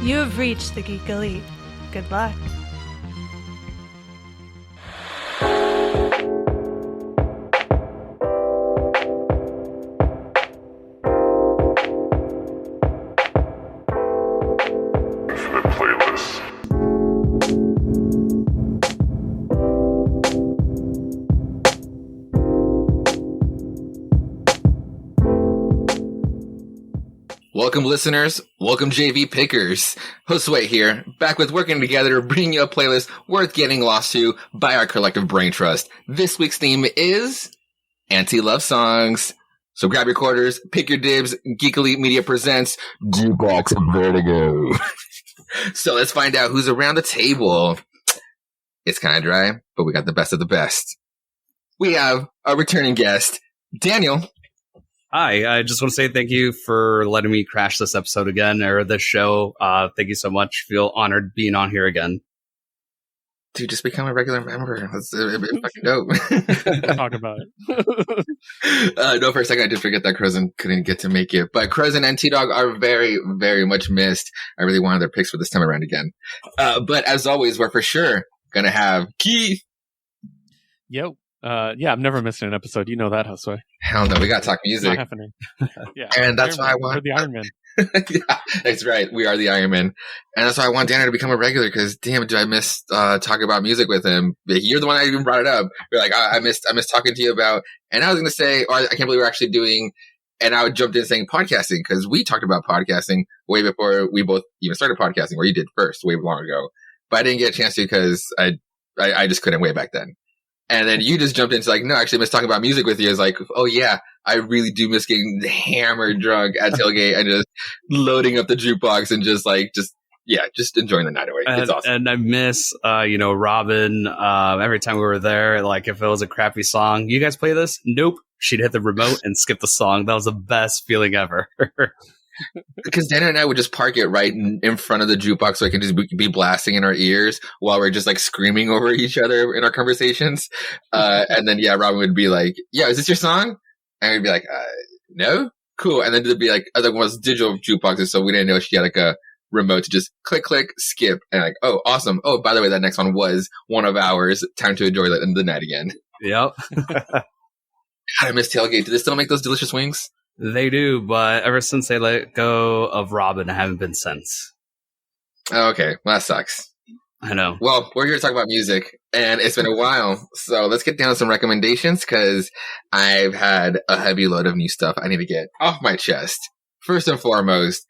You have reached the Geek Elite. Good luck. Welcome, listeners. Welcome, JV Pickers. Josue here, back with Working Together to bring you a playlist worth getting lost to by our collective brain trust. This week's theme is anti-love songs. So grab your quarters, pick your dibs. Geek Elite Media presents Jukebox and Vertigo. So let's find out who's around the table. It's kind of dry, but we got the best of the best. We have a returning guest, Daniel. Hi, I just want to say thank you for letting me crash this episode again, or this show. Thank you so much. Feel honored being on here again. Dude, just become a regular member. That's fucking dope. Talk about it. No, for a second I did forget that Crescent couldn't get to make it. But Crescent and T-Dog are very, very much missed. I really wanted their picks for this time around again. But as always, we're for sure going to have Keith. Yo. Yeah, I'm never missing an episode. You know that, Josue. Hell no, we got to talk music. It's not happening. Yeah, and that's why I want... We're the Iron Man. Yeah, that's right. We are the Iron Man. And that's why I want Daniel to become a regular, because damn, do I miss talking about music with him. You're the one that even brought it up. You're like, I missed talking to you about... And I was going to say, I can't believe we're actually doing... And I jumped in saying podcasting, because we talked about podcasting way before we both even started podcasting, where you did first, way long ago. But I didn't get a chance to because I just couldn't way back then. And then you just jumped into like, no, actually I miss talking about music with you. It's like, oh yeah, I really do miss getting hammered drunk at tailgate and just loading up the jukebox and just enjoying the night away. It's awesome. And I miss, Robin, every time we were there, like if it was a crappy song, you guys play this? Nope. She'd hit the remote and skip the song. That was the best feeling ever. Because Dana and I would just park it right in front of the jukebox so I can just be blasting in our ears while we're just like screaming over each other in our conversations. And then, yeah, Robin would be like, yeah, is this your song? And we'd be like, no? Cool. And then there'd be like other ones, digital jukeboxes, so we didn't know she had like a remote to just click, click, skip. And like, oh, awesome. Oh, by the way, that next one was one of ours. Time to enjoy the night again. Yep. God, I miss Tailgate. Do they still make those delicious wings? They do, but ever since they let go of Robin, I haven't been since. Oh, okay. Well, that sucks. I know. Well, we're here to talk about music, and it's been a while, so let's get down to some recommendations, because I've had a heavy load of new stuff I need to get off my chest. First and foremost,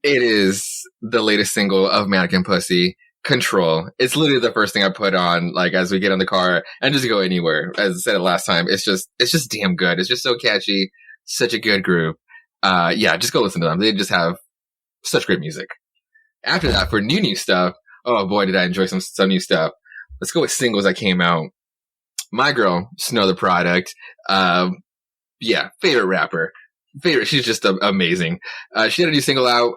it is the latest single of Mannequin Pussy, Control. It's literally the first thing I put on, like, as we get in the car and just go anywhere. As I said it last time, it's just damn good. It's just so catchy. Such a good group. Yeah, just go listen to them. They just have such great music. After that, for new stuff, oh boy, did I enjoy some new stuff. Let's go with singles that came out. My girl, Snow the Product. Yeah, favorite rapper. She's just amazing. She had a new single out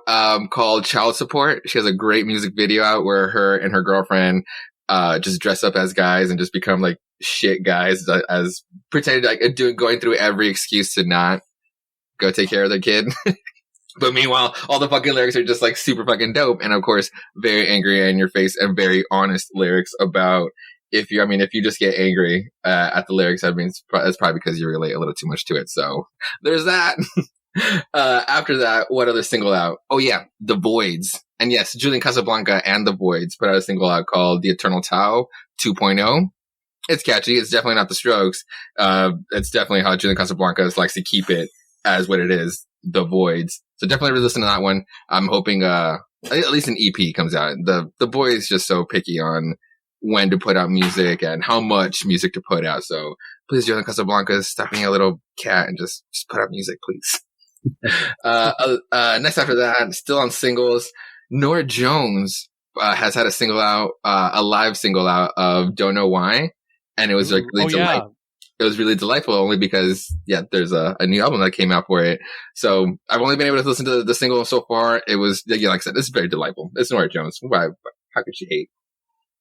called Child Support. She has a great music video out where her and her girlfriend just dress up as guys and just become like shit guys, as pretending like going through every excuse to not go take care of their kid. But meanwhile, all the fucking lyrics are just like super fucking dope, and of course, very angry in your face and very honest lyrics about if you just get angry at the lyrics, I mean, it's probably because you relate a little too much to it. So there's that. After that, what other single out? Oh yeah, The Voids. And yes, Julian Casablanca and The Voids put out a single out called The Eternal Tao 2.0. It's catchy. It's definitely not The Strokes. It's definitely how Julian Casablanca likes to keep it as what it is, The Voids. So definitely listen to that one. I'm hoping at least an EP comes out. The boy is just so picky on when to put out music and how much music to put out. So please, Julian Casablanca, stop being a little cat and just put out music, please. Next after that, still on singles, Norah Jones has had a single out, a live single out of Don't Know Why. And it was like really delightful. It was really delightful only because, yeah, there's a new album that came out for it. So I've only been able to listen to the single so far. It was, yeah, like I said, this is very delightful. It's Norah Jones. Why? How could she hate?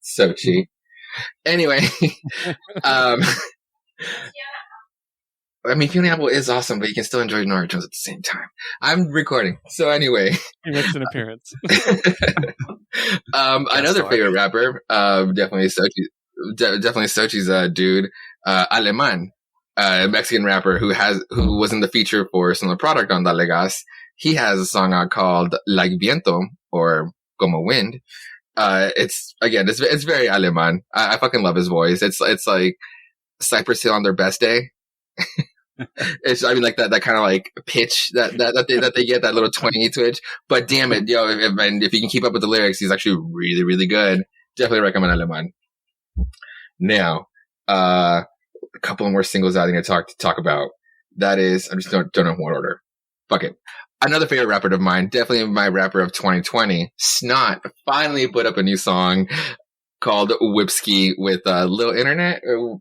So cheap. Anyway, I mean, Fiona Apple is awesome, but you can still enjoy Norah Jones at the same time. I'm recording. So anyway. He makes an appearance. Another favorite rapper, definitely Sochi's dude, Aleman, Mexican rapper who was in the feature for some of the product on Dale Gas. He has a song out called Like Viento, or Como Wind. It's very Aleman. I fucking love his voice. It's like Cypress Hill on their best day. Like that kind of like pitch that they get, that little 20 twitch. But damn it, yo, if you can keep up with the lyrics, he's actually really, really good. Definitely recommend Aleman. Now, a couple more singles I think to talk about. That is, I just don't know what order. Fuck it. Another favorite rapper of mine, definitely my rapper of 2020, Snot, finally put up a new song called Whipski with Lil Internet.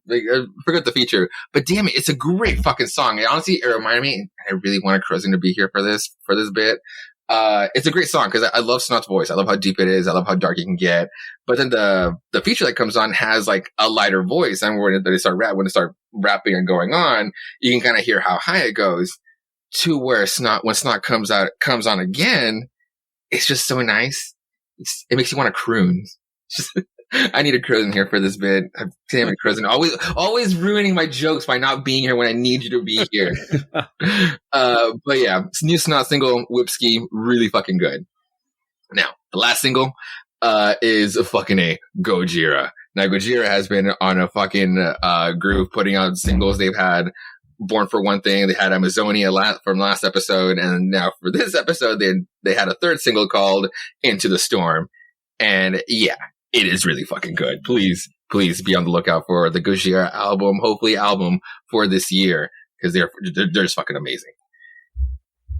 I forgot the feature, but damn it, it's a great fucking song. It reminded me, I really wanted Crozen to be here for this bit. It's a great song because I love Snot's voice. I love how deep it is. I love how dark it can get. But then the feature that comes on has like a lighter voice, and when they start rapping and going on, you can kind of hear how high it goes. To where when Snot comes on again, it's just so nice. It makes you want to croon. I need a Crozen here for this bit. Damn it, Crozen. Always ruining my jokes by not being here when I need you to be here. But yeah, new Snot single, Whipski, really fucking good. Now, the last single, is fucking a Gojira. Now, Gojira has been on a fucking, groove putting out singles. They've had Born for One Thing. They had Amazonia from last episode. And now for this episode, they had a third single called Into the Storm. And yeah, it is really fucking good. Please be on the lookout for the Gojira hopefully album for this year, because they're just fucking amazing.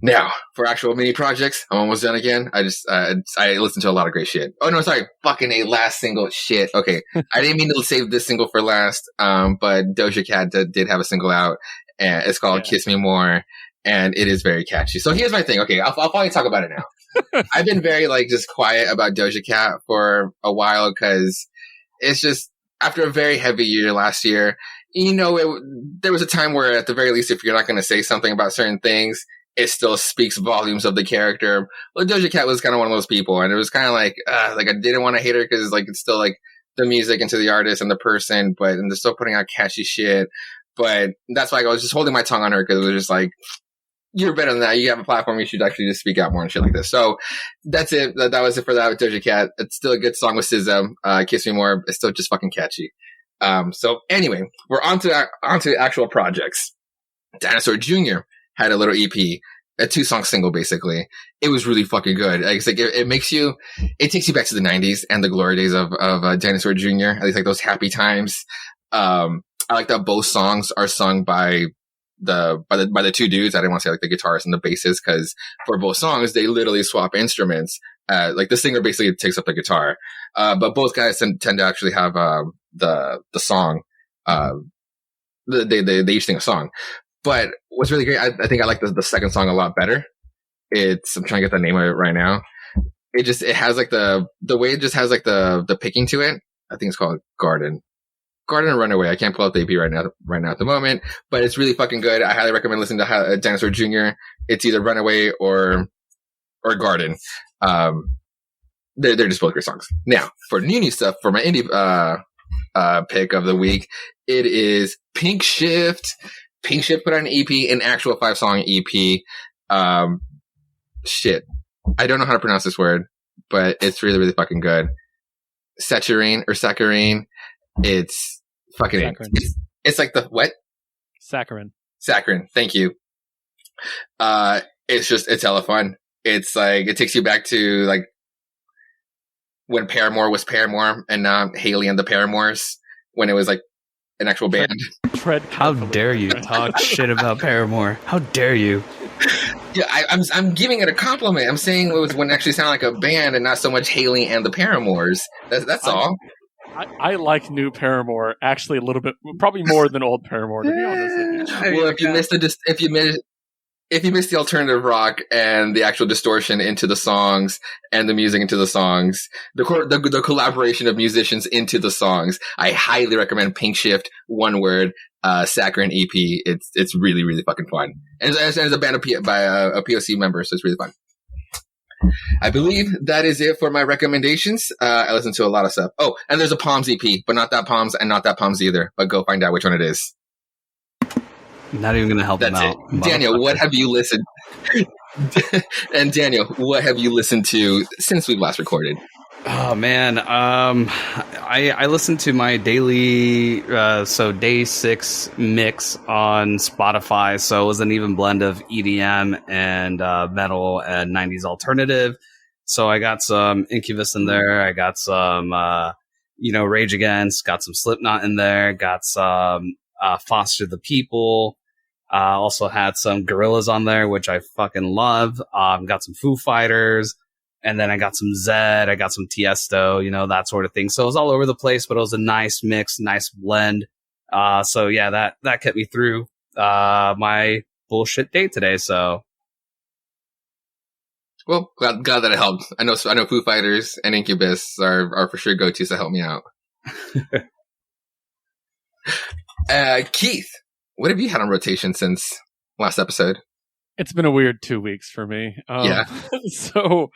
Now, for actual mini projects, I'm almost done again. I listened to a lot of great shit. Oh no, sorry, fucking a last single shit. Okay, I didn't mean to save this single for last, but Doja Cat did have a single out, and it's called Kiss Me More, and it is very catchy. So here's my thing. Okay, I'll probably talk about it now. I've been very just quiet about Doja Cat for a while, because it's just, after a very heavy year last year, there was a time where at the very least, if you're not going to say something about certain things, it still speaks volumes of the character. Well, Doja Cat was kind of one of those people, and it was kind of I didn't want to hate her because it's still the music and to the artist and the person, and they're still putting out catchy shit. But that's why I was just holding my tongue on her, because it was just you're better than that. You have a platform. You should actually just speak out more and shit like this. So that's it. That was it for that with Doja Cat. It's still a good song with SZA. Kiss Me More. It's still just fucking catchy. So anyway, we're on to actual projects. Dinosaur Junior had a little EP, a 2-song single, basically. It was really fucking good. It takes you back to the 90s and the glory days of Dinosaur Junior. At least those happy times. I like that both songs are sung by the two dudes. I didn't want to say the guitarist and the bassist, because for both songs, they literally swap instruments. The singer basically takes up the guitar. But both guys tend to actually have, the song, they each sing a song. But what's really great, I think I like the second song a lot better. I'm trying to get the name of it right now. It has the way it just has the picking to it. I think it's called Garden and Runaway. I can't pull out the EP right now at the moment, but it's really fucking good. I highly recommend listening to Dinosaur Jr. It's either Runaway or Garden. They're just both great songs. Now, for new stuff, for my indie pick of the week, it is Pink Shift. Pink Shift put out an EP, an actual 5-song EP. Shit. I don't know how to pronounce this word, but it's really, really fucking good. Saccharine. It's fucking Saccharin. It's the what? Saccharin. Thank you. It's hella fun. It's it takes you back to when Paramore was Paramore and not Haley and the Paramours, when it was an actual band. How dare you talk shit about Paramore? How dare you? Yeah, I'm giving it a compliment. I'm saying it was when it actually sounded like a band and not so much Haley and the Paramours. That's all. I like new Paramore actually a little bit, probably more than old Paramore, to be honest with you. Well, if you missed the alternative rock and the actual distortion into the songs and the music into the songs, the collaboration of musicians into the songs, I highly recommend Pink Shift, one word. Saccharine EP. It's really, really fucking fun. And it's a band by a POC member, so it's really fun. I believe that is it for my recommendations. I listen to a lot of stuff. Oh, and there's a Palms EP, but not that Palms and not that Palms either. But go find out which one it is. Not even going to help them out. Daniel, what have you listened? And Daniel, what have you listened to since we last recorded? Oh man, I listened to my daily day 6 mix on Spotify. So it was an even blend of EDM and metal and 90s alternative. So I got some Incubus in there. I got some Rage Against. Got some Slipknot in there. Got some Foster the People. Also had some Gorillaz on there, which I fucking love. Got some Foo Fighters. And then I got some Zed, I got some Tiesto, that sort of thing. So it was all over the place, but it was a nice mix, nice blend. So yeah, that kept me through my bullshit day today. So, well, glad that it helped. I know Foo Fighters and Incubus are for sure go-tos to help me out. Keith, what have you had on rotation since last episode? It's been a weird 2 weeks for me. Yeah. So.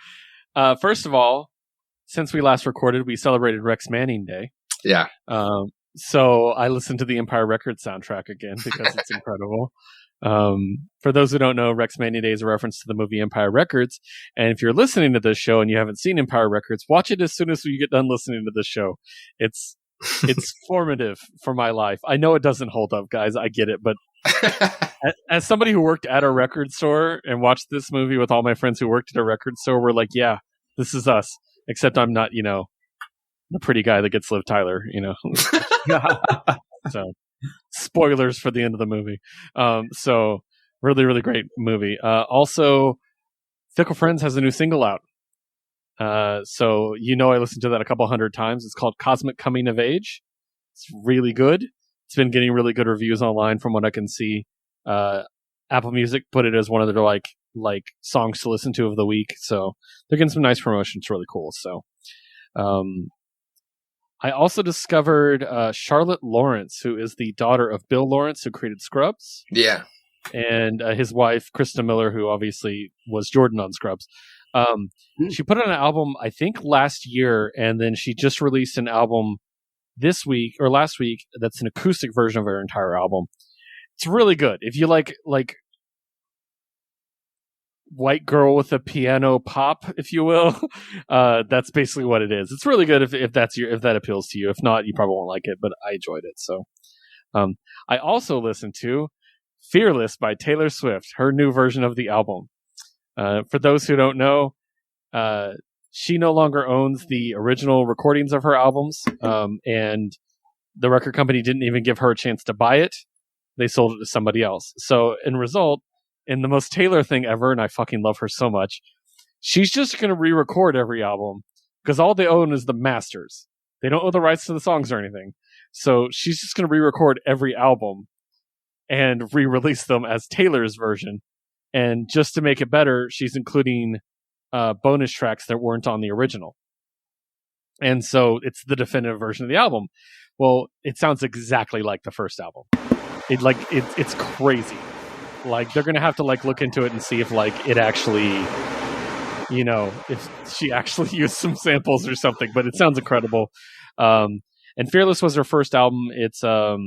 First of all, since we last recorded, we celebrated Rex Manning Day. Yeah. So I listened to the Empire Records soundtrack again because it's incredible. For those who don't know, Rex Manning Day is a reference to the movie Empire Records. And if you're listening to this show and you haven't seen Empire Records, watch it as soon as you get done listening to this show. It's formative for my life. I know it doesn't hold up, guys. I get it, but as somebody who worked at a record store and watched this movie with all my friends who worked at a record store, we're like, yeah, this is us. Except I'm not, the pretty guy that gets Liv Tyler, So, spoilers for the end of the movie. So, really, really great movie. Also, Fickle Friends has a new single out. So, I listened to that a couple hundred times. It's called Cosmic Coming of Age. It's really good. It's been getting really good reviews online from what I can see. Apple Music put it as one of their like songs to listen to of the week. So they're getting some nice promotion. It's really cool. So, I also discovered Charlotte Lawrence, who is the daughter of Bill Lawrence, who created Scrubs. Yeah. And his wife, Krista Miller, who obviously was Jordan on Scrubs. She put out an album, I think, last year, and then she just released an album this week or last week that's an acoustic version of her entire album. It's really good. If you like white girl with a piano pop, if you will, that's basically what it is. It's really good if that appeals to you. If not, you probably won't like it, but I enjoyed it. So, I also listened to Fearless by Taylor Swift, her new version of the album. For those who don't know, she no longer owns the original recordings of her albums, and the record company didn't even give her a chance to buy it. They sold it to somebody else. So, in result, in the most Taylor thing ever, and I fucking love her so much, she's just going to re-record every album because all they own is the masters. They don't own the rights to the songs or anything. So she's just going to re-record every album and re-release them as Taylor's version. And just to make it better, she's including bonus tracks that weren't on the original. And so it's the definitive version of the album. Well, it sounds exactly like the first album. It's crazy. Like, they're going to have to look into it and see if it actually, if she actually used some samples or something, but it sounds incredible. And Fearless was her first album. It's the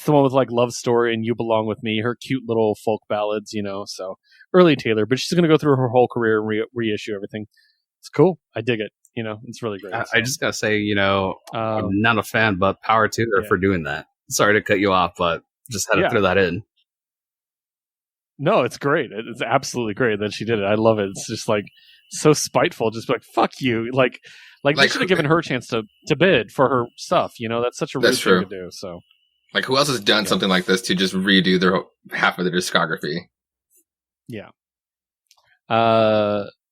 one with Love Story and You Belong With Me, her cute little folk ballads, so early Taylor, but she's going to go through her whole career and reissue everything. It's cool. I dig it. It's really great. I just gotta say, I'm not a fan, but power to her for doing that. Sorry to cut you off, but just had to throw that in. No, it's great. It's absolutely great that she did it. I love it. It's just so spiteful. Just fuck you. They should have given her a chance to bid for her stuff. That's such a rude thing to do. So, who else has done something like this to just redo their half of their discography? Yeah.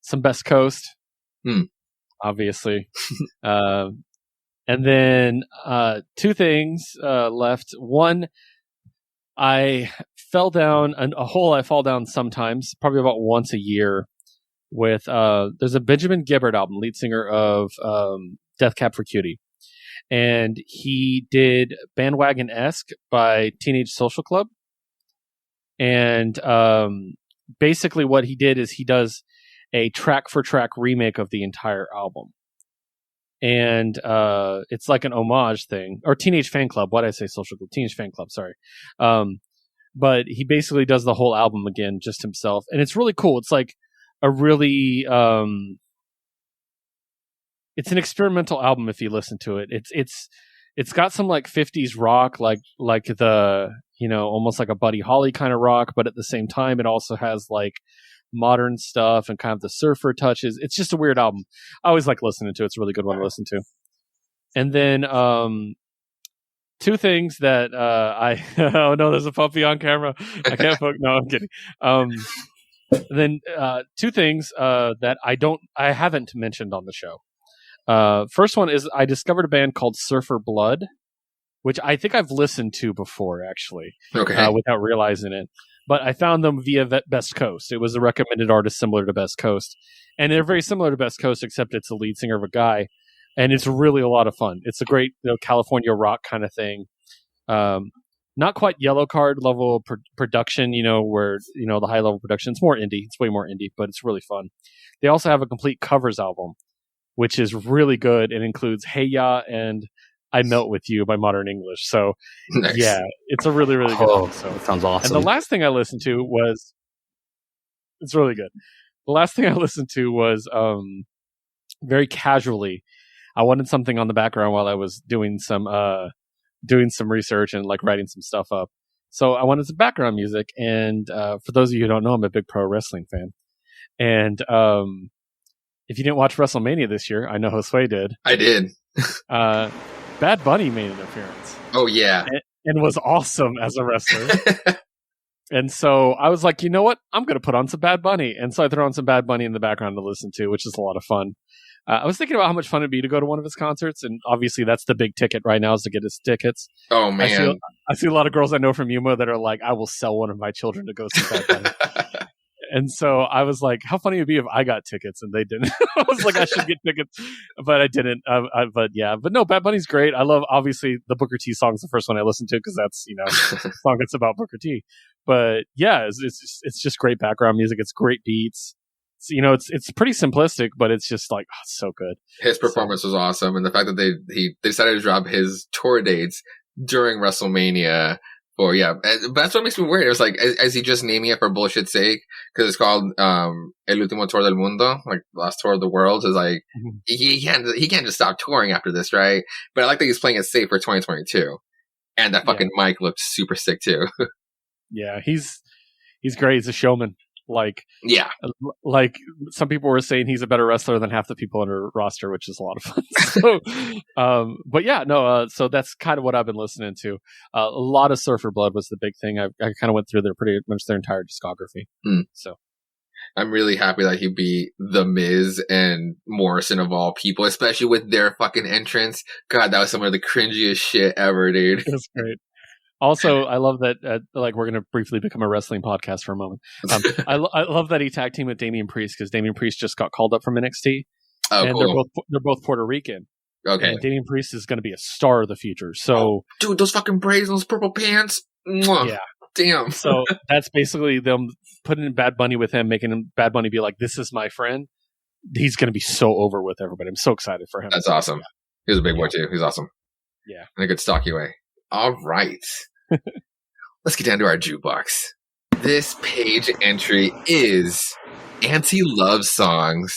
Some Best Coast, obviously. And then two things left. One, I fell down a hole I fall down sometimes, probably about once a year, with there's a Benjamin Gibbard album, lead singer of Death Cab for Cutie. and he did Bandwagon-esque by Teenage Social Club. And basically what he did is he does a track-for-track remake of the entire album. And it's like an homage thing. Or Teenage Fan Club. Why did I say Social Club? Teenage Fan Club, sorry. But he basically does the whole album again, just himself. And it's really cool. It's like a really... it's an experimental album if you listen to it. It's got some like 50s rock, like the, almost like a Buddy Holly kind of rock, but at the same time, it also has like modern stuff and kind of the surfer touches. It's just a weird album. I always like listening to it. It's a really good one to listen to. And then two things that oh no, there's a puppy on camera. I can't focus. No, I'm kidding. Then two things that I haven't mentioned on the show. First one is I discovered a band called Surfer Blood, which I think I've listened to before, actually, without realizing it. But I found them via Best Coast. It was a recommended artist similar to Best Coast. And they're very similar to Best Coast, except it's a lead singer of a guy. And it's really a lot of fun. It's a great California rock kind of thing. Not quite Yellow Card level production, where, the high level production. It's more indie. It's way more indie, but it's really fun. They also have a complete covers album, which is really good. It includes Hey Ya and I Melt With You by Modern English. So, nice. Yeah, it's a really, really good one. So that sounds awesome. And the last thing I listened to was... It's really good. The last thing I listened to was very casually. I wanted something on the background while I was doing some research and like writing some stuff up. So I wanted some background music. And for those of you who don't know, I'm a big pro wrestling fan. And... if you didn't watch WrestleMania this year, I know Josue did. I did. Bad Bunny made an appearance. Oh, yeah. And was awesome as a wrestler. And so I was like, you know what? I'm going to put on some Bad Bunny. And so I threw on some Bad Bunny in the background to listen to, which is a lot of fun. I was thinking about how much fun it'd be to go to one of his concerts. And obviously that's the big ticket right now, is to get his tickets. Oh, man. I see a lot of girls I know from Yuma that are like, I will sell one of my children to go see Bad Bunny. And so I was like, how funny it would be if I got tickets and they didn't. I was like, I should get tickets, but I didn't. But no, Bad Bunny's great. I love, obviously, the Booker T song is the first one I listened to because that's, a song that's about Booker T. But yeah, it's just great background music. It's great beats. It's pretty simplistic, but it's just like, it's so good. His performance was awesome. And the fact that they decided to drop his tour dates during WrestleMania. Or yeah, but that's what makes me worried. It was like, is he just naming it for bullshit's sake? Because it's called El Último Tour del Mundo, like last tour of the world. Is like he can't just stop touring after this, right? But I like that he's playing it safe for 2022, and that fucking mic looked super sick too. Yeah, he's great. He's a showman. Like some people were saying he's a better wrestler than half the people on her roster, which is a lot of fun. So, but yeah, no. So that's kind of what I've been listening to. A lot of Surfer Blood was the big thing. I kind of went through pretty much their entire discography. So I'm really happy that he beat The Miz and Morrison of all people, especially with their fucking entrance. God, that was some of the cringiest shit ever, dude. It was great. Also, I love that, we're going to briefly become a wrestling podcast for a moment. I love that he tag teamed with Damian Priest, because Damian Priest just got called up from NXT. Oh, and cool. they're both Puerto Rican. Okay. And Damian Priest is going to be a star of the future. So, dude, those fucking braids, those purple pants. Mwah. Yeah. Damn. So that's basically them putting in Bad Bunny with him, making Bad Bunny be like, this is my friend. He's going to be so over with everybody. I'm so excited for him. That's awesome. He was a big boy too. He's awesome. Yeah. In a good stocky way. All right. Let's get down to our jukebox. This page entry is anti-love songs.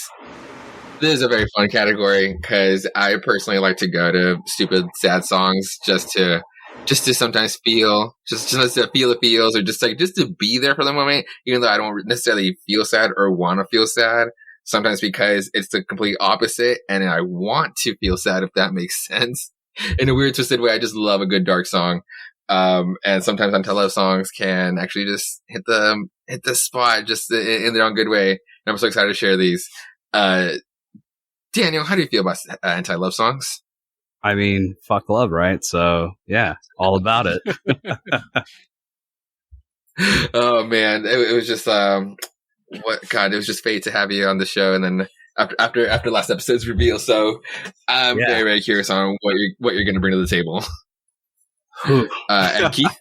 This is a very fun category because I personally like to go to stupid, sad songs just to sometimes feel, just to feel the feels, or just to be there for the moment, even though I don't necessarily feel sad or want to feel sad. Sometimes because it's the complete opposite, and I want to feel sad, if that makes sense. In a weird, twisted way, I just love a good dark song. And sometimes anti-love songs can actually just hit the spot just in their own good way. And I'm so excited to share these. Daniel, how do you feel about anti-love songs? I mean, fuck love, right? So yeah, all about it. Oh man, it was just it was just fate to have you on the show, and then after last episode's reveal. So I'm very, very curious on what you're going to bring to the table. And Keith?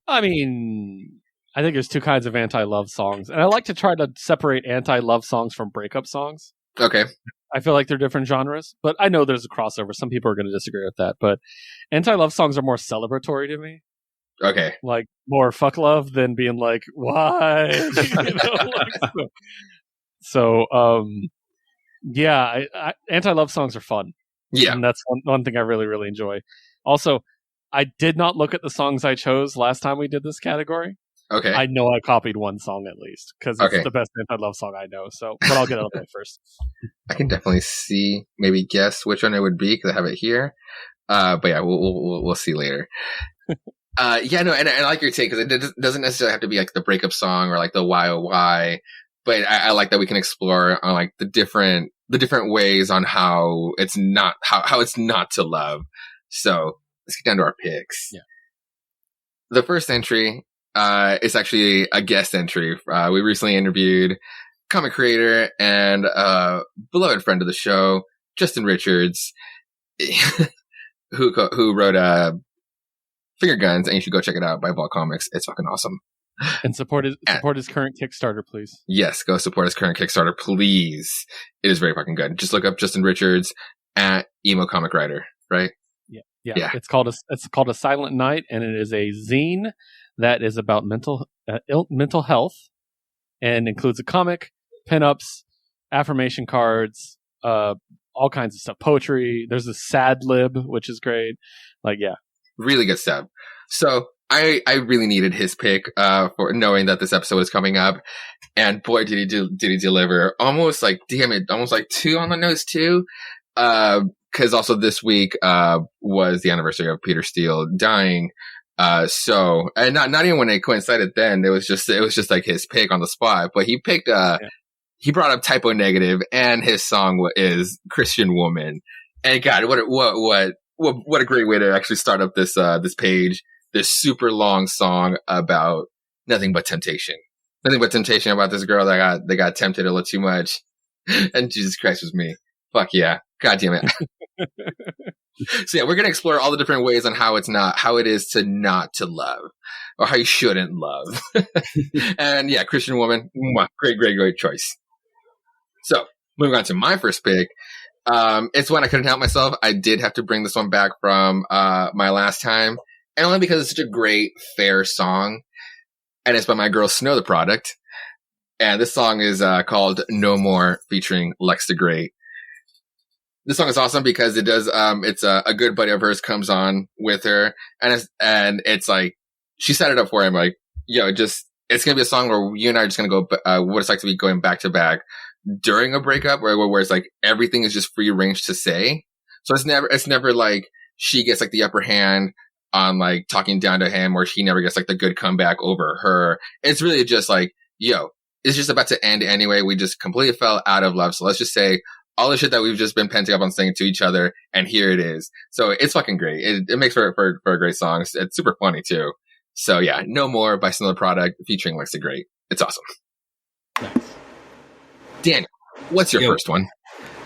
I mean, I think there's two kinds of anti-love songs, and I like to try to separate anti-love songs from breakup songs. Okay. I feel like they're different genres, but I know there's a crossover. Some people are going to disagree with that, but anti-love songs are more celebratory to me. Okay. Like more fuck love than being like, why? Anti-love songs are fun. Yeah. And that's one thing I really, really enjoy. Also, I did not look at the songs I chose last time we did this category. Okay. I know I copied one song at least because it's the best anti-love song I know. So, but I'll get it out there first. I can definitely maybe guess which one it would be because I have it here. But yeah, we'll see later. And I like your take because it doesn't necessarily have to be like the breakup song or like the why oh why, but I like that we can explore on like the different ways on how it's not to love. So let's get down to our picks. Yeah. The first entry is actually a guest entry. We recently interviewed comic creator and beloved friend of the show, Justin Richards, who wrote Finger Guns, and you should go check it out by Ball Comics. It's fucking awesome. And support his current Kickstarter, please. Yes, go support his current Kickstarter, please. It is very fucking good. Just look up Justin Richards at Emo Comic Writer, right? Yeah. It's called a Silent Night, and it is a zine that is about mental health, and includes a comic, pinups, affirmation cards, all kinds of stuff, poetry. There's a sad lib, which is great. Really good stuff. So I really needed his pick for knowing that this episode was coming up, and boy did he deliver. Almost like 2 on the nose too. Because also this week was the anniversary of Peter Steele dying. So and not even when it coincided then, it was just like his pick on the spot. But he picked he brought up Typo Negative, and his song is Christian Woman. And God, what a great way to actually start up this page. This super long song about nothing but temptation. Nothing but temptation about this girl that got tempted a little too much. And Jesus Christ was me. Fuck yeah. God damn it. So yeah, we're going to explore all the different ways on how it is to not to love, or how you shouldn't love. And yeah, Christian Woman, great choice. So moving on to my first pick. It's one I couldn't help myself. I did have to bring this one back from my last time, and only because it's such a great, fair song, and it's by my girl Snow the Product. And this song is called No More, featuring Lex the Great. This song is awesome because it does. It's a good buddy of hers comes on with her, and it's like she set it up for him. Like, it's gonna be a song where you and I are just gonna go. What it's like to be going back to back during a breakup, where it's like everything is just free range to say. So it's never like she gets like the upper hand on like talking down to him, or she never gets like the good comeback over her. It's really just like, it's just about to end anyway. We just completely fell out of love. So let's just say all the shit that we've just been penting up on saying to each other, and here it is. So it's fucking great. It makes for a great song. It's super funny too. So yeah, No More by Snow the Product featuring Lex the Great. It's awesome. Nice. Daniel, what's your first one?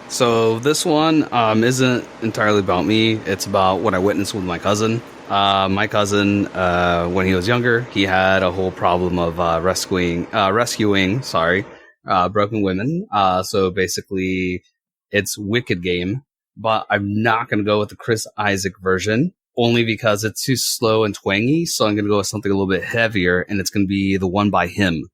So this one isn't entirely about me. It's about what I witnessed with my cousin. My cousin, when he was younger, he had a whole problem of rescuing broken women. So basically, it's Wicked Game, but I'm not going to go with the Chris Isaac version, only because it's too slow and twangy. So I'm going to go with something a little bit heavier, and it's going to be the one by him.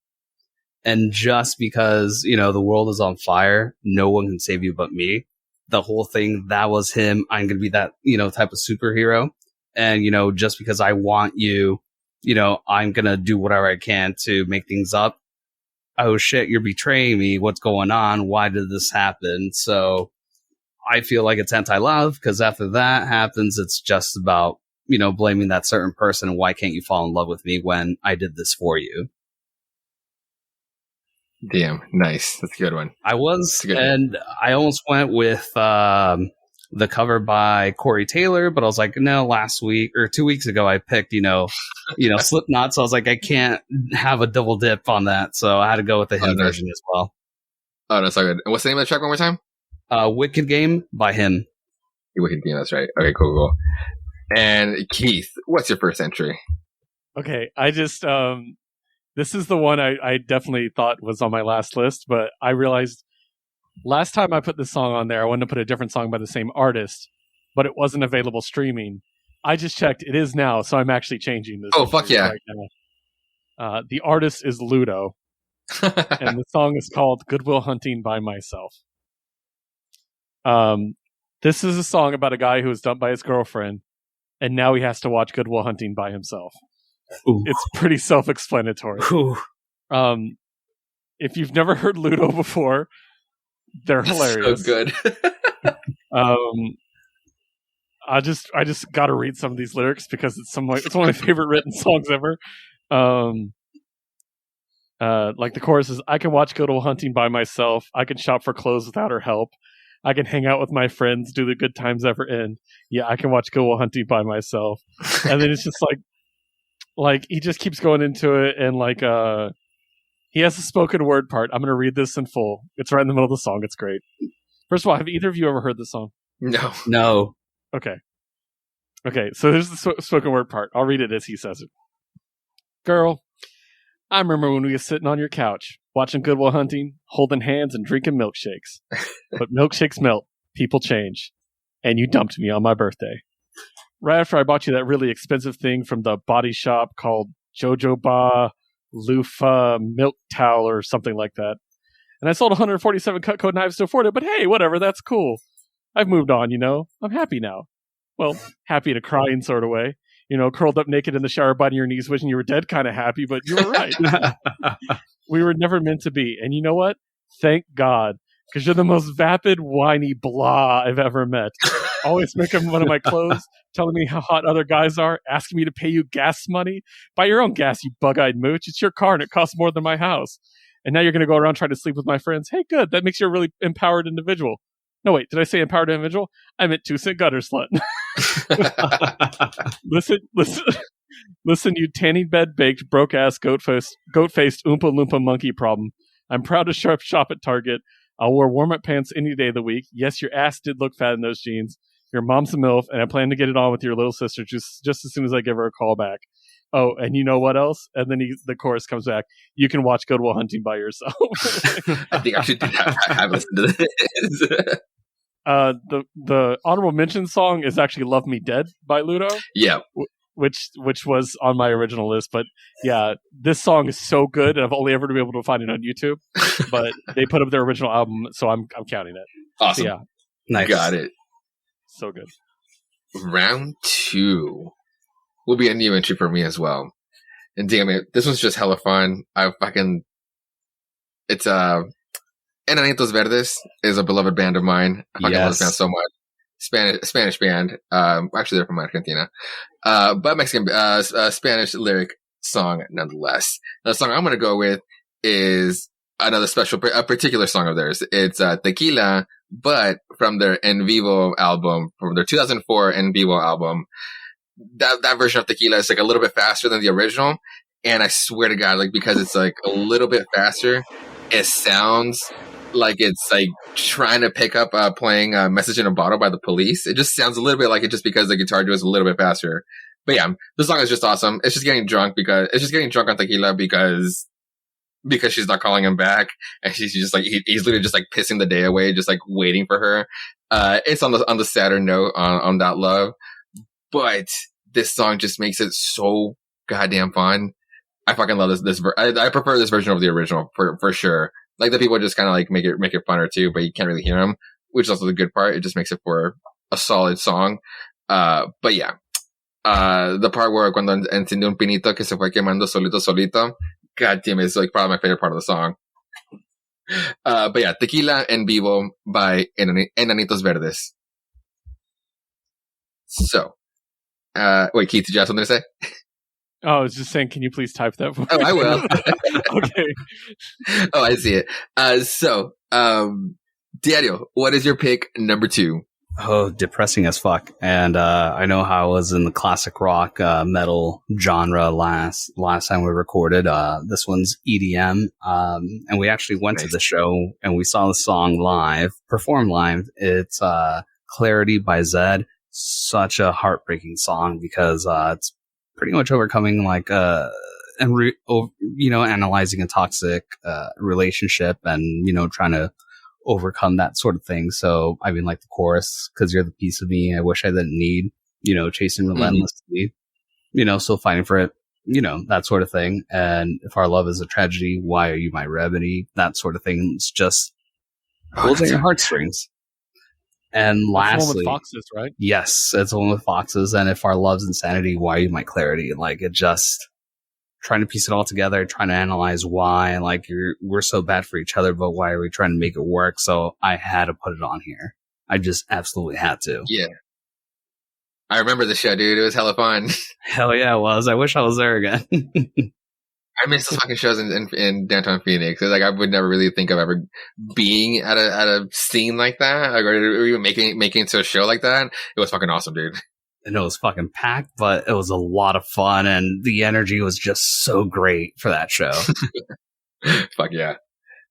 And just because, the world is on fire, no one can save you but me. The whole thing, that was him. I'm going to be that, type of superhero. And, just because I want you, I'm going to do whatever I can to make things up. Oh shit, you're betraying me. What's going on? Why did this happen? So I feel like it's anti-love, because after that happens, it's just about, blaming that certain person. And why can't you fall in love with me when I did this for you? Damn, nice. That's a good one. I almost went with the cover by Corey Taylor, but I was like, no, last week or 2 weeks ago, I picked, Slipknot. So I was like, I can't have a double dip on that. So I had to go with the him version as well. Oh, that's so good. And what's the name of the track one more time? Wicked Game by him. Wicked Game, that's right. Okay, cool. And Keith, what's your first entry? Okay, I just this is the one I definitely thought was on my last list, but I realized last time I put this song on there, I wanted to put a different song by the same artist, but it wasn't available streaming. I just checked; it is now, so I'm actually changing this. Oh, fuck yeah! Right now. The artist is Ludo, and the song is called "Goodwill Hunting by Myself." This is a song about a guy who was dumped by his girlfriend, and now he has to watch Goodwill Hunting by himself. Ooh. It's pretty self-explanatory. If you've never heard Ludo before, they're hilarious. So good. I just got to read some of these lyrics because it's one of my favorite written songs ever. Like the chorus is, I can watch Goodwill Hunting by myself. I can shop for clothes without her help. I can hang out with my friends, do the good times ever end. Yeah, I can watch Goodwill Hunting by myself. And then it's just like he just keeps going into it, and he has a spoken word part. I'm going to read this in full. It's right in the middle of the song. It's great. First of all, have either of you ever heard this song? No. Okay, so here's the spoken word part. I'll read it as he says it. Girl, I remember when we were sitting on your couch, watching Goodwill Hunting, holding hands and drinking milkshakes. But milkshakes melt, people change, and you dumped me on my birthday. Right after I bought you that really expensive thing from the body shop called Jojoba Loofah Milk Towel or something like that. And I sold 147 Cutco knives to afford it, but hey, whatever, that's cool. I've moved on, I'm happy now. Well, happy in a crying sort of way. Curled up naked in the shower, biting your knees, wishing you were dead, kind of happy, but you were right. We were never meant to be. And you know what? Thank God. Because you're the most vapid, whiny blah I've ever met. Always making fun of my clothes, telling me how hot other guys are, asking me to pay you gas money. Buy your own gas, you bug-eyed mooch. It's your car and it costs more than my house. And now you're going to go around trying to sleep with my friends. Hey, good. That makes you a really empowered individual. No, wait. Did I say empowered individual? I meant 2-cent gutter slut. Listen, you tanning bed baked, broke ass, goat faced Oompa Loompa monkey problem. I'm proud to shop at Target. I'll wear warm up pants any day of the week. Yes, your ass did look fat in those jeans. Your mom's a MILF, and I plan to get it on with your little sister just as soon as I give her a call back. Oh, and you know what else? And then the chorus comes back. You can watch Goodwill Hunting by yourself. I think I should have listened to this. The honorable mention song is actually "Love Me Dead" by Ludo. Yeah, which was on my original list. But yeah, this song is so good, and I've only ever been able to find it on YouTube. But they put up their original album, so I'm counting it. Awesome. So yeah, nice. Got it. So good. Round 2 will be a new entry for me as well. And damn it, this one's just hella fun. It's Enanitos Verdes is a beloved band of mine. I fucking love this band so much. Spanish band. Actually, they're from Argentina. But Mexican, Spanish lyric song nonetheless. The song I'm going to go with is another a particular song of theirs. It's Tequila, but from their En Vivo album, from their 2004 En Vivo album. That version of Tequila is like a little bit faster than the original. And I swear to God, because it's like a little bit faster, it sounds like it's like trying to pick up playing Message in a Bottle by the Police. It just sounds a little bit like it just because the guitar goes a little bit faster. But yeah, the song is just awesome. It's just getting drunk on tequila because she's not calling him back, and she's just like he's literally just like pissing the day away, just like waiting for her. It's on the sadder note on that love, but this song just makes it so goddamn fun. I fucking love this. I prefer this version of the original for sure. Like the people just kind of like make it funner too, but you can't really hear them, which is also the good part. It just makes it for a solid song. But yeah, the part where cuando encendió un pinito que se fue quemando solito, god damn it, it's like probably my favorite part of the song. But yeah, Tequila en Vivo by Enanitos Verdes. So, wait, Keith, did you have something to say? Oh, I was just saying, can you please type that for me? Oh, I will. Okay. Oh, I see it. So, Diario, what is your pick number 2? depressing as fuck. And I know how it was in the classic rock metal genre last time we recorded. This one's EDM, and we actually went to the show and we saw the song live, performed live. It's Clarity by Zed. Such a heartbreaking song because it's pretty much overcoming like analyzing a toxic relationship and trying to overcome that sort of thing. So I mean, like the chorus, because you're the piece of me I wish I didn't need, chasing relentlessly, still fighting for it, that sort of thing. And if our love is a tragedy, why are you my remedy? That sort of thing. It's just pulls at your heartstrings. And lastly, that's the one with foxes, right? Yes, it's the one with foxes. And if our love's insanity, why are you my clarity? Like, it just trying to piece it all together, trying to analyze why, like, we're so bad for each other, but why are we trying to make it work? So I had to put it on here. I just absolutely had to. Yeah. I remember the show, dude. It was hella fun. Hell yeah, it was. I wish I was there again. I miss those fucking shows in downtown Phoenix. It's like I would never really think of ever being at a scene like that, like, or even making it to a show like that. It was fucking awesome, dude. And it was fucking packed, but it was a lot of fun, and the energy was just so great for that show. Fuck yeah.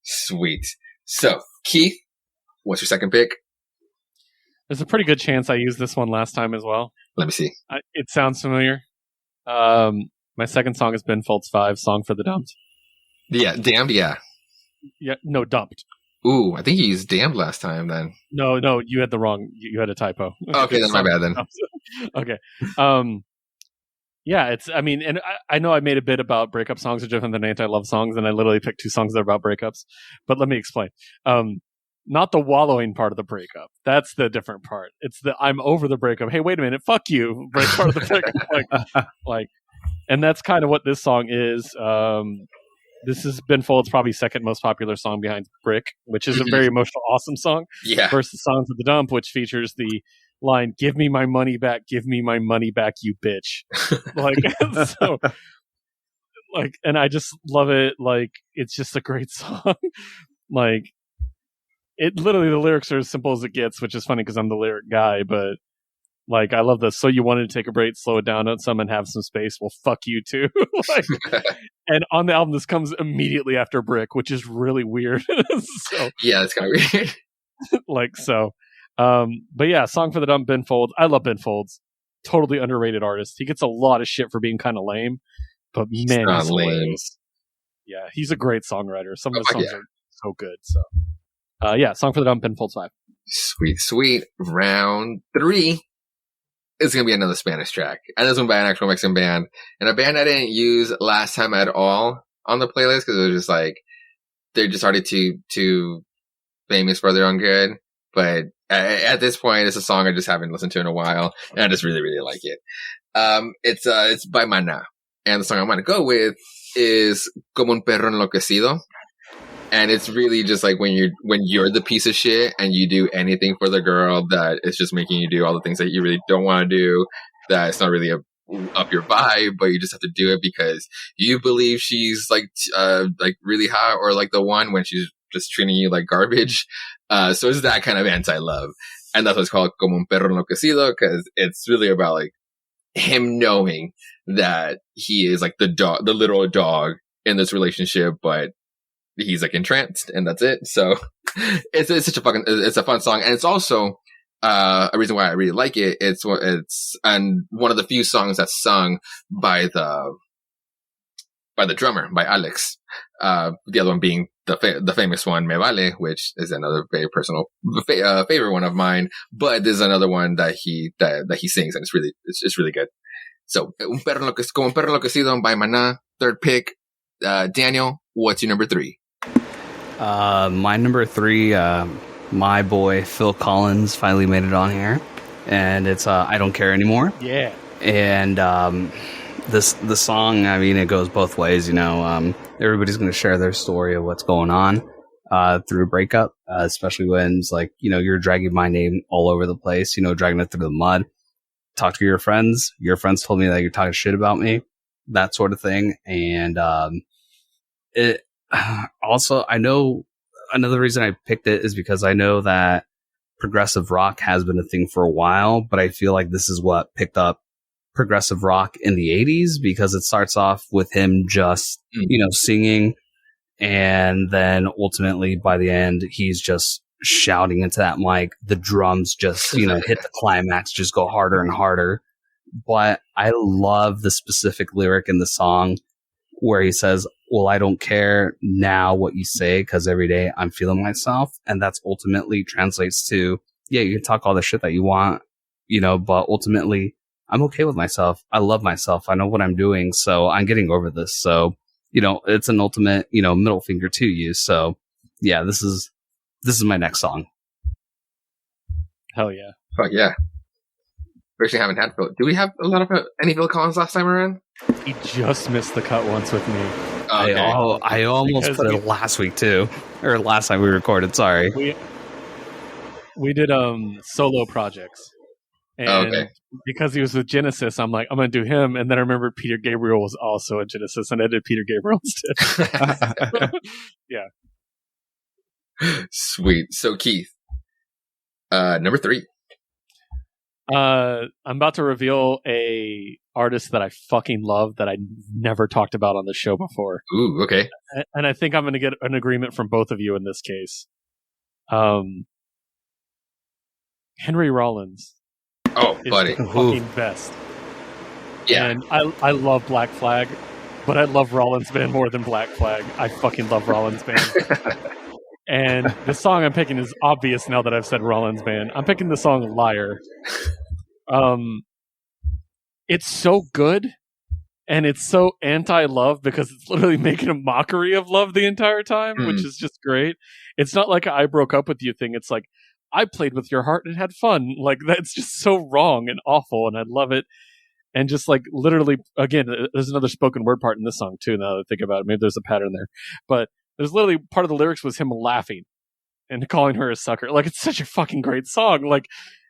Sweet. So, Keith, what's your second pick? There's a pretty good chance I used this one last time as well. Let me see. It sounds familiar. My second song is Ben Folds 5, Song for the Dumped. Yeah, Damned, yeah. Yeah, no, Dumped. Ooh, I think you used Damned last time then. No, you had the wrong, you had a typo. Okay, then my bad then. Okay. Yeah, and I know I made a bit about breakup songs are different than anti-love songs, and I literally picked two songs that are about breakups. But let me explain. Not the wallowing part of the breakup. That's the different part. It's the I'm over the breakup. Hey, wait a minute, fuck you. Part of the breakup. like, and that's kind of what this song is. This is Ben Folds' probably second most popular song behind Brick, which is a very emotional, awesome song. Yeah. Versus Songs of the Dump, which features the line, give me my money back, you bitch. And I just love it. Like, it's just a great song. Like, it literally, the lyrics are as simple as it gets, which is funny because I'm the lyric guy, but like, I love this. So you wanted to take a break, slow it down on some and have some space. Well, fuck you too. And on the album, this comes immediately after Brick, which is really weird. So, yeah, it's kind of weird. But yeah, Song for the Dump, Ben Folds. I love Ben Folds. Totally underrated artist. He gets a lot of shit for being kind of lame, but he's lame. Yeah, he's a great songwriter. Some of his songs are so good. So, yeah, Song for the Dump, Ben Folds 5. Sweet. Round 3. It's going to be another Spanish track. And this one by an actual Mexican band. And a band I didn't use last time at all on the playlist because it was just like, they're just already too famous for their own good. But at this point, it's a song I just haven't listened to in a while. And I just really, really like it. It's by Maná. And the song I'm going to go with is Como un perro enloquecido. And it's really just like when you're the piece of shit and you do anything for the girl that it's just making you do all the things that you really don't want to do, that it's not really up your vibe, but you just have to do it because you believe she's like really hot or like the one when she's just treating you like garbage. So it's that kind of anti-love. And that's what's called Como un perro enloquecido, because it's really about like him knowing that he is like the literal dog in this relationship, but he's like entranced and that's it. So it's a fun song. And it's also, a reason why I really like it. It's one of the few songs that's sung by the drummer, by Alex. The other one being the famous one, Me Vale, which is another very personal, favorite one of mine. But there's another one that he sings, and it's really good. So, Como un perro enloquecido by Maná, third pick. Daniel, what's your number 3? My number 3, my boy Phil Collins finally made it on here, and it's I Don't Care Anymore. Yeah. And the song, I mean, it goes both ways. Everybody's going to share their story of what's going on through a breakup, especially when it's like, you're dragging my name all over the place, dragging it through the mud. Talk to your friends. Your friends told me that you're talking shit about me, that sort of thing. And it also, I know another reason I picked it is because I know that progressive rock has been a thing for a while, but I feel like this is what picked up progressive rock in the 80s, because it starts off with him just, singing. And then ultimately by the end, he's just shouting into that mic. The drums just, hit the climax, just go harder and harder. But I love the specific lyric in the song where he says, well, I don't care now what you say, because every day I'm feeling myself. And that's ultimately translates to, yeah, you can talk all the shit that you want, but ultimately I'm okay with myself. I love myself. I know what I'm doing. So I'm getting over this. So, it's an ultimate, middle finger to you. So yeah, this is my next song. Hell yeah. Fuck yeah. We actually haven't had Phil. Do we have a lot of any Phil Collins last time around? He just missed the cut once with me. Okay. I almost put it last week too, or last time we recorded. Sorry. We did solo projects, and because he was with Genesis, I'm like, I'm gonna do him, and then I remembered Peter Gabriel was also at Genesis, and I did Peter Gabriel instead. Yeah. Sweet. So Keith, number 3. I'm about to reveal a artist that I fucking love that I never talked about on the show before. Ooh, okay. And I think I'm going to get an agreement from both of you in this case. Henry Rollins. Oh, buddy. The fucking best. Yeah. And I love Black Flag, but I love Rollins Band more than Black Flag. I fucking love Rollins Band. And the song I'm picking is obvious now that I've said Rollins Band. I'm picking the song Liar. It's so good, and it's so anti-love because it's literally making a mockery of love the entire time, which is just great. It's not like a I broke up with you thing. It's like, I played with your heart and had fun. Like, that's just so wrong and awful, and I love it. And just like literally, again, there's another spoken word part in this song too, now that I think about it. Maybe there's a pattern there. But there's literally part of the lyrics was him laughing and calling her a sucker. Like, it's such a fucking great song. Like,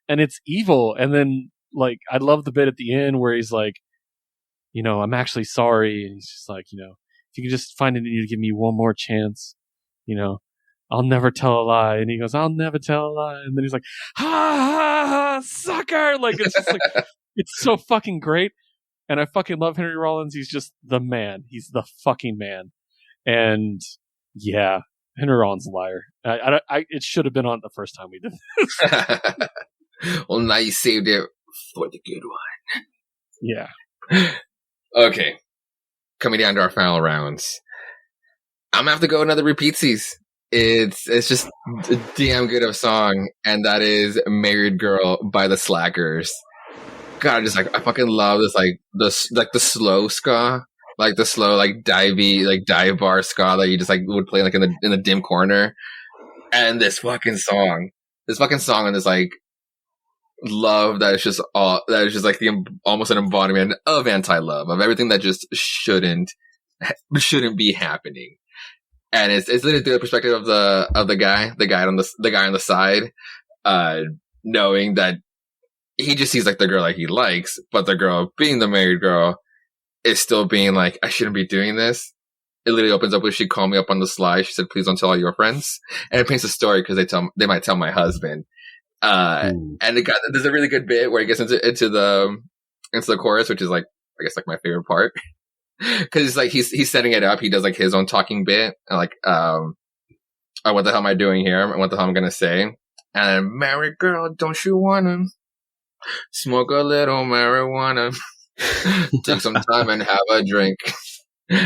and it's evil. And then, like, I love the bit at the end where he's like, I'm actually sorry. And he's just like, if you can just find it in you to give me one more chance, I'll never tell a lie. And he goes, I'll never tell a lie. And then he's like, ha, ha, ha, sucker. Like, it's just like, it's so fucking great. And I fucking love Henry Rollins. He's just the man. He's the fucking man. And yeah, Henry Rollins' Liar. It should have been on the first time we did this. Well, now you saved it for the good one. Yeah. Okay. Coming down to our final rounds. I'm gonna have to go another repeatsies. It's just a damn good of a song, and that is Married Girl by the Slackers. God, I fucking love this, the slow ska. Like the slow, dive bar ska that you just would play in the dim corner, and this fucking song, and this love that is just almost an embodiment of anti-love, of everything that just shouldn't be happening. And it's literally through the perspective of the guy on the side, knowing that he just sees the girl he likes, but the girl being the married girl is still being like, I shouldn't be doing this. It literally opens up with, she called me up on the sly. She said, please don't tell all your friends. And it paints a story because they might tell my husband. And there's a really good bit where he gets into the chorus, which is I guess my favorite part. Cause he's setting it up. He does his own talking bit. And what the hell am I doing here? And what the hell am I going to say? And married girl, don't you wanna smoke a little marijuana? Take some time and have a drink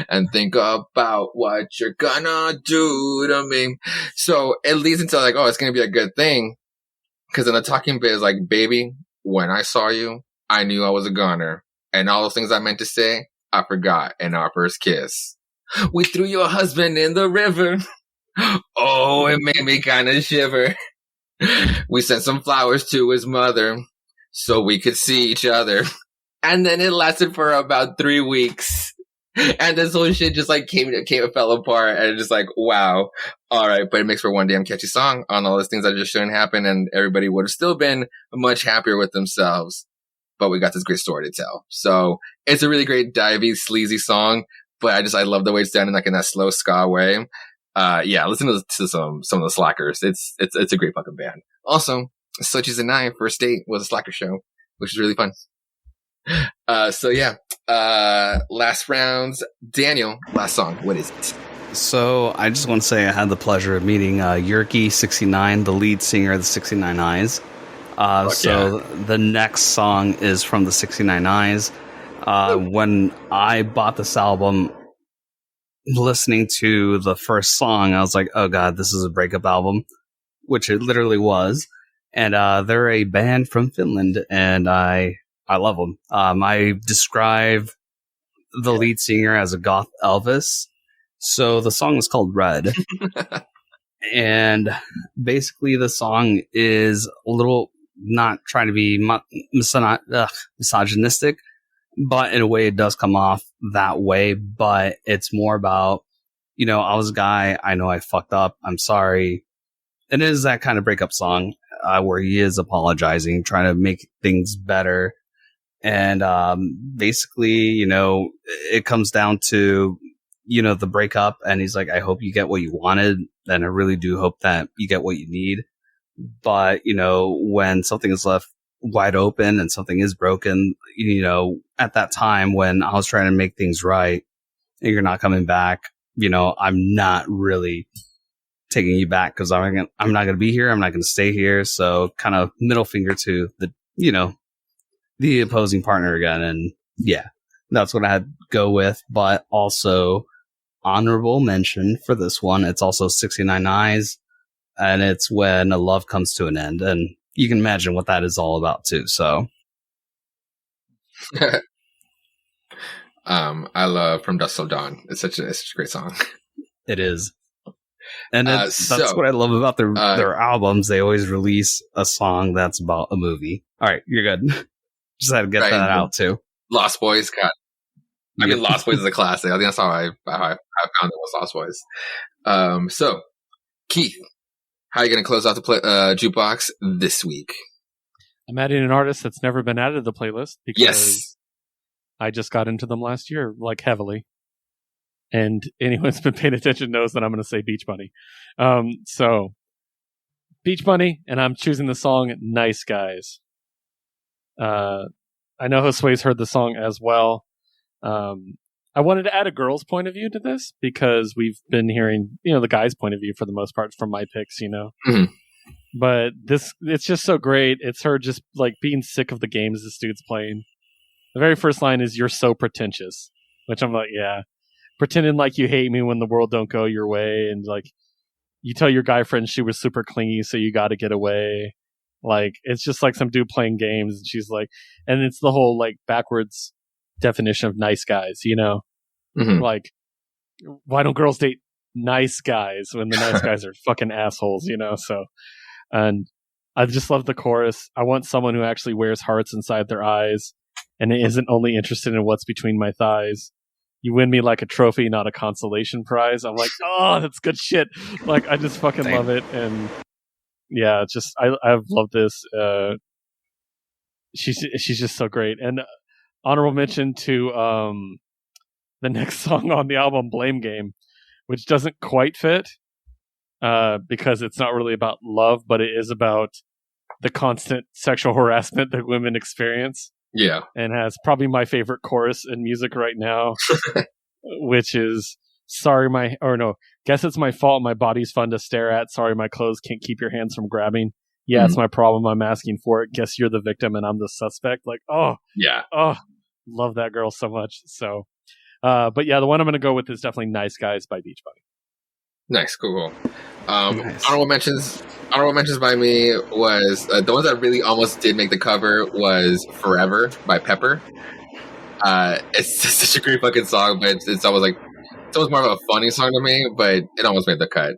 and think about what you're gonna do to me. So it leads into it's gonna be a good thing, because then the talking bit is baby, when I saw you, I knew I was a goner, and all those things I meant to say, I forgot in our first kiss. We threw your husband in the river. Oh, it made me kind of shiver. We sent some flowers to his mother so we could see each other. And then it lasted for about 3 weeks. And this whole shit just came and fell apart. And it's just wow. All right. But it makes for one damn catchy song on all those things that just shouldn't happen. And everybody would have still been much happier with themselves. But we got this great story to tell. So it's a really great divey, sleazy song. But I love the way it's done in that slow ska way. Listen to some of the Slackers. It's a great fucking band. Also, Sochi's and I First Date was a Slacker show, which is really fun. So yeah, last rounds. Daniel, last song. What is it? So I just want to say I had the pleasure of meeting Yerky69, the lead singer of the 69 Eyes. The next song is from the 69 Eyes. When I bought this album, listening to the first song, I was like, oh god, this is a breakup album, which it literally was. And they're a band from Finland, and I love them. I describe the lead singer as a goth Elvis. So the song is called Red. And basically the song is a little, not trying to be misogynistic, but in a way it does come off that way. But it's more about, I was a guy, I know I fucked up, I'm sorry. And it is that kind of breakup song where he is apologizing, trying to make things better. And basically, it comes down to, the breakup, and he's like, I hope you get what you wanted, and I really do hope that you get what you need. But, when something is left wide open and something is broken, at that time when I was trying to make things right and you're not coming back, I'm not really taking you back because I'm not going to be here. I'm not going to stay here. So kind of middle finger to the opposing partner again. And yeah, that's what I had to go with. But also honorable mention for this one. It's also 69 Eyes, and it's when a love comes to an end. And you can imagine what that is all about too. So I love From Dusk Till Dawn. It's such a great song. It is. And that's what I love about their albums. They always release a song that's about a movie. All right, you're good. Just had to get that out too. Lost Boys, God. I mean, Lost Boys is a classic. I think that's how I found it was Lost Boys. So, Keith, how are you going to close out the Jukebox this week? I'm adding an artist that's never been added to the playlist because I just got into them last year, like heavily. And anyone who's been paying attention knows that I'm going to say Beach Bunny. So, Beach Bunny, and I'm choosing the song Nice Guys. I know Josue's heard the song as well. I wanted to add a girl's point of view to this because we've been hearing, the guy's point of view for the most part from my picks, Mm-hmm. But it's just so great. It's her just like being sick of the games this dude's playing. The very first line is, "You're so pretentious," which I'm like, yeah, pretending like you hate me when the world don't go your way. And like, you tell your guy friend she was super clingy, so you got to get away. Like, it's just like some dude playing games, and she's like, and it's the whole like backwards definition of nice guys, Mm-hmm. Like, why don't girls date nice guys when the nice guys are fucking assholes, So, and I just love the chorus. I want someone who actually wears hearts inside their eyes and isn't only interested in what's between my thighs. You win me like a trophy, not a consolation prize. I'm like, oh, that's good shit. Like, I just fucking love it. And yeah, just I've loved this. She's just so great. And honorable mention to the next song on the album, Blame Game, which doesn't quite fit because it's not really about love, but it is about the constant sexual harassment that women experience. Yeah. And has probably my favorite chorus in music right now, which is, guess it's my fault. My body's fun to stare at. Sorry, my clothes can't keep your hands from grabbing. Yeah, It's my problem. I'm asking for it. Guess you're the victim and I'm the suspect. Like, love that girl so much. So, but yeah, the one I'm going to go with is definitely Nice Guys by Beach Bunny. Nice, cool. Nice. Honorable mentions by me was the ones that really almost did make the cover was Forever by Pepper. It's just such a great fucking song, but it's almost more of a funny song to me, but it almost made the cut.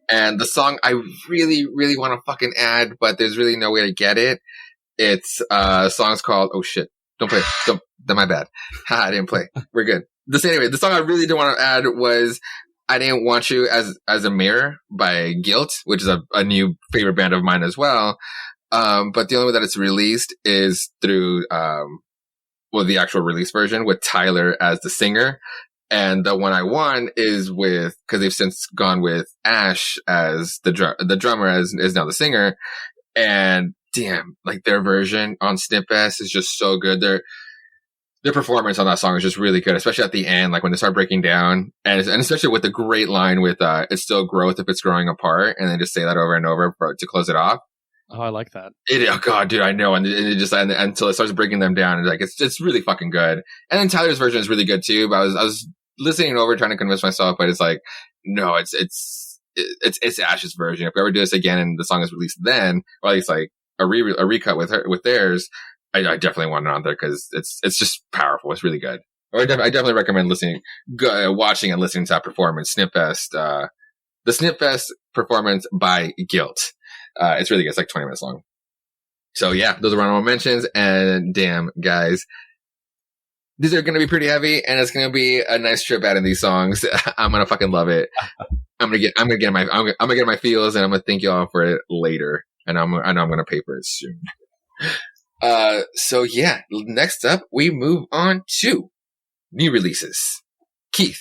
And the song I really, really want to fucking add, but there's really no way to get it. It's song's called Oh Shit. Don't play. My bad. I didn't play. We're good. Anyway, the song I really did want to add was I Didn't Want You as a Mirror by Guilt, which is a new favorite band of mine as well. But the only way that it's released is through the actual release version with Tyler as the singer. And the one I want is because they've since gone with Ash as the drummer is now the singer. And damn, like their version on Snipfest is just so good. Their performance on that song is just really good, especially at the end, like when they start breaking down, and especially with the great line with "It's still growth if it's growing apart," and then just say that over and over to close it off. Oh, I like that. Oh god, dude, I know, and it just until it starts breaking them down, it's really fucking good. And then Tyler's version is really good too. But I was listening over, trying to convince myself, but it's like, no, it's Ash's version. If we ever do this again and the song is released then, or at least like a recut with theirs, I definitely want it on there because it's just powerful. It's really good. I definitely recommend watching and listening to that performance. Snipfest, the Snipfest performance by Guilt. It's really good. It's like 20 minutes long. So yeah, those are honorable mentions. And damn, guys, these are going to be pretty heavy, and it's going to be a nice trip out of these songs. I'm going to fucking love it. I'm going to get my feels, and I'm going to thank y'all for it later. And I know I'm going to pay for it soon. So yeah, next up, we move on to new releases. Keith,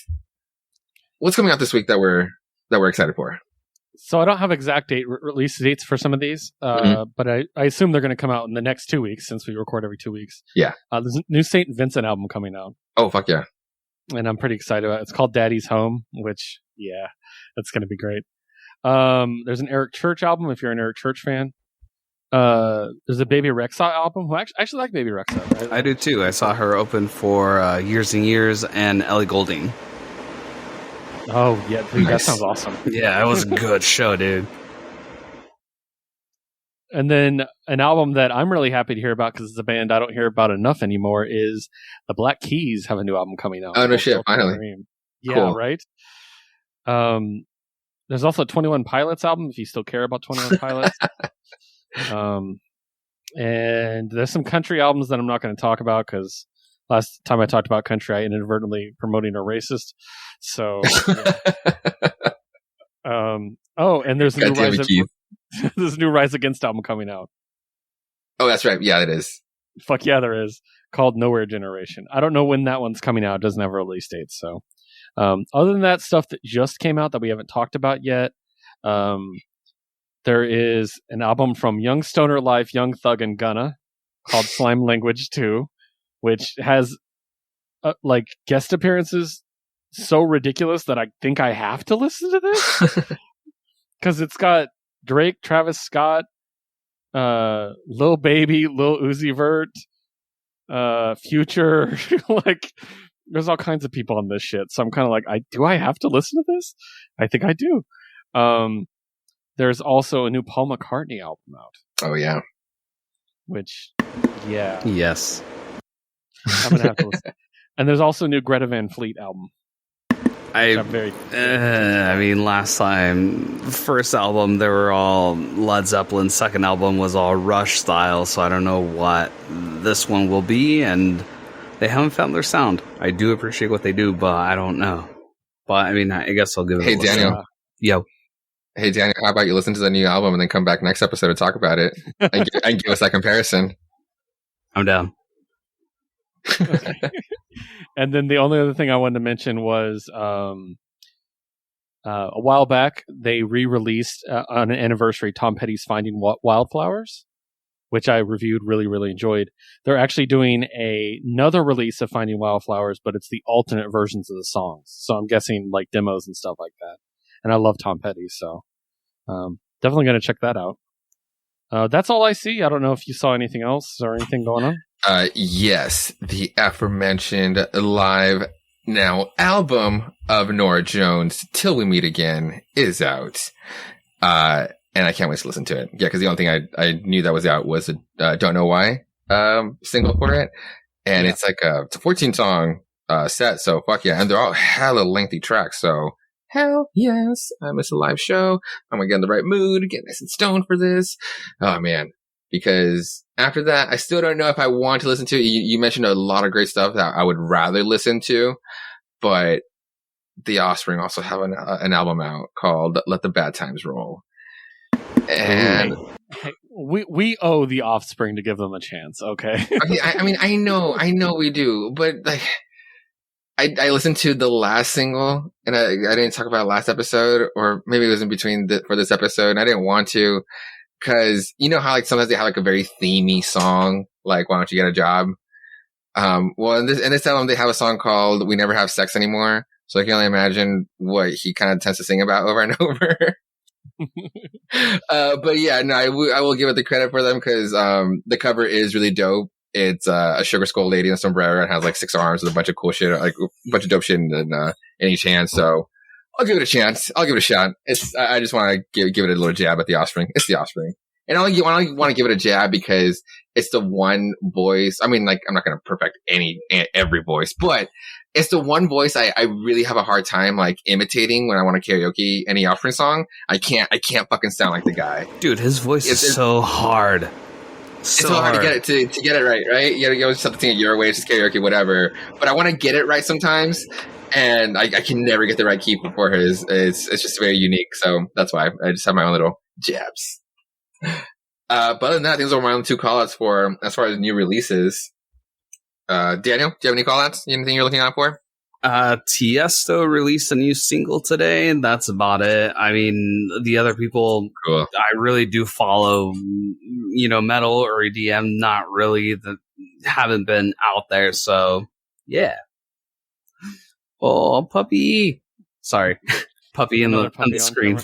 what's coming out this week that we're excited for? So I don't have exact release dates for some of these, but I assume they're going to come out in the next 2 weeks since we record every 2 weeks. Yeah. There's a new St. Vincent album coming out. Oh, fuck yeah. And I'm pretty excited about it. It's called Daddy's Home, which, yeah, that's going to be great. There's an Eric Church album, if you're an Eric Church fan. There's a Baby Rexha album. Who I actually like Baby Rexha. Right? I do too. I saw her open for Years and Years and Ellie Goulding. Oh, yeah, dude, Nice. That sounds awesome. Yeah, it was a good show, dude. And then an album that I'm really happy to hear about because it's a band I don't hear about enough anymore is the Black Keys have a new album coming out. Oh, no shit, finally. Yeah, Cool. right? There's also a 21 Pilots album if you still care about 21 Pilots. And there's some country albums that I'm not going to talk about because last time I talked about country, I inadvertently promoting a racist. So, yeah. And there's a there's a new Rise Against album coming out. Oh, that's right. Yeah, it is. Fuck yeah, there is. Called Nowhere Generation. I don't know when that one's coming out. It doesn't have a release date. So, other than that stuff that just came out that we haven't talked about yet, there is an album from Young Stoner Life, Young Thug and Gunna called Slime Language 2, which has like guest appearances so ridiculous that I think I have to listen to this because it's got Drake, Travis Scott, Lil Baby, Lil Uzi Vert, Future, like there's all kinds of people on this shit. So I'm kind of like, do I have to listen to this? I think I do. There's also a new Paul McCartney album out. Oh yeah. Which, yeah. Yes. I'm gonna have to listen. And there's also a new Greta Van Fleet album. I mean, last time, first album, they were all Led Zeppelin. Second album was all Rush style, so I don't know what this one will be, and they haven't found their sound. I do appreciate what they do, but I don't know. But, I mean, I guess I'll give it a listen. Daniel. Yo. Hey, Daniel, how about you listen to the new album and then come back next episode to talk about it and give us that comparison? I'm down. Okay. And then the only other thing I wanted to mention was a while back they re-released on an anniversary Tom Petty's Finding Wildflowers, which I reviewed, really enjoyed. They're actually doing another release of Finding Wildflowers, but it's the alternate versions of the songs. So I'm guessing like demos and stuff like that. And I love Tom Petty, so definitely going to check that out. That's all I see. I don't know if you saw anything else or anything going on. Yes, the aforementioned live now album of Norah Jones, Till We Meet Again, is out. And I can't wait to listen to it. Yeah, because the only thing I knew that was out was a Don't Know Why single for it. And it's like it's a 14 song set, so fuck yeah. And they're all hella lengthy tracks, so hell yes, I miss a live show. I'm gonna get in the right mood, get nice and stoned for this. Oh man. Because after that, I still don't know if I want to listen to it. You mentioned a lot of great stuff that I would rather listen to, but The Offspring also have an album out called Let the Bad Times Roll. And we owe The Offspring to give them a chance, okay? I mean, I know we do, but like, I listened to the last single, and I didn't talk about it last episode, or maybe it was in between for this episode, and I didn't want to. Because you know how like sometimes they have like a very themey song, like "Why Don't You Get a Job?" Well, in this album they have a song called "We Never Have Sex Anymore," so I can only imagine what he kind of tends to sing about over and over. But yeah, no, I will give it the credit for them because the cover is really dope. It's a sugar skull lady in a sombrero and has like 6 arms with a bunch of cool shit, like a bunch of dope shit in each hand. So I'll give it a chance. I'll give it a shot. I just want to give it a little jab at the Offspring. It's the Offspring. And I only want to give it a jab because it's the one voice. I mean, like, I'm not going to perfect every voice, but it's the one voice I really have a hard time, like, imitating when I want to karaoke any Offspring song. I can't fucking sound like the guy. Dude, his voice is so hard. It's so hard to get it to get it right? You always have to sing it your way, it's just karaoke, whatever. But I want to get it right sometimes. And I can never get the right key before his. It's just very unique. So that's why I just have my own little jabs. But other than that, these are my own 2 callouts for as far as new releases. Daniel, do you have any callouts? Anything you're looking out for? Tiesto released a new single today, and that's about it. I mean, the other people cool. I really do follow, metal or EDM, not really, that haven't been out there. So yeah. Oh, puppy! Sorry, puppy on the screen.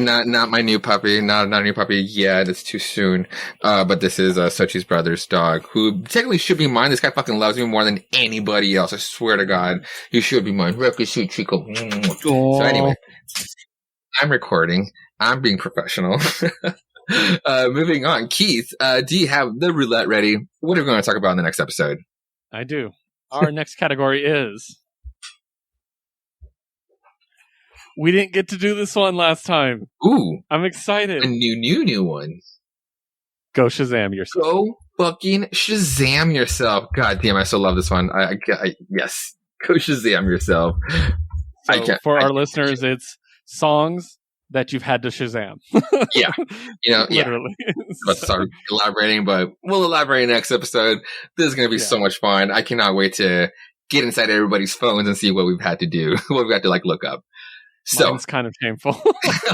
not my new puppy. Not a new puppy yet. It's too soon. But this is Sochi's brother's dog, who technically should be mine. This guy fucking loves me more than anybody else. I swear to God, he should be mine. Record sweet Chico. So anyway, I'm recording. I'm being professional. Moving on, Keith. Do you have the roulette ready? What are we going to talk about in the next episode? I do. Our next category is. We didn't get to do this one last time. Ooh. I'm excited. A new one. Go Shazam yourself. Go fucking Shazam yourself. God damn, I still love this one. Yes. Go Shazam yourself. So for our listeners, it's songs that you've had to Shazam. Yeah. Literally. Let's start elaborating, but we'll elaborate next episode. This is going to be so much fun. I cannot wait to get inside everybody's phones and see what we've had to do, what we've had to look up. So mine's kind of shameful.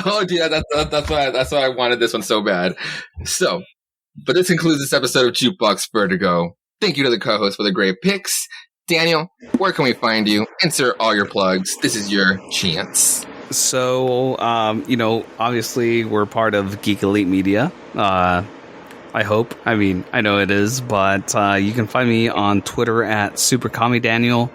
Oh, yeah, that's why I wanted this one so bad. So, but this concludes this episode of Jukebox Vertigo. Thank you to the co-host for the great picks. Daniel, where can we find you? Insert all your plugs. This is your chance. So, obviously we're part of Geek Elite Media. I hope. I mean, I know it is, but you can find me on Twitter at SuperCommyDaniel.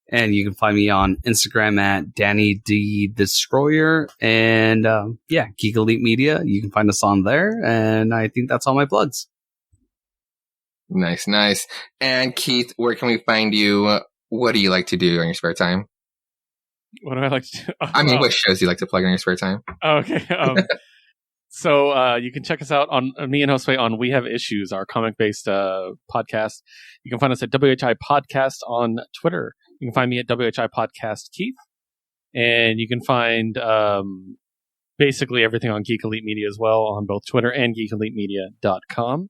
And you can find me on Instagram at Danny D Destroyer. And Geek Elite Media. You can find us on there. And I think that's all my plugs. Nice. And Keith, where can we find you? What do you like to do in your spare time? What do I like to do? What shows do you like to plug in your spare time? Okay. So you can check us out on me and Josue on We Have Issues, our comic-based podcast. You can find us at WHI Podcast on Twitter. You can find me at WHI Podcast Keith. And you can find basically everything on Geek Elite Media as well on both Twitter and geekelitemedia.com.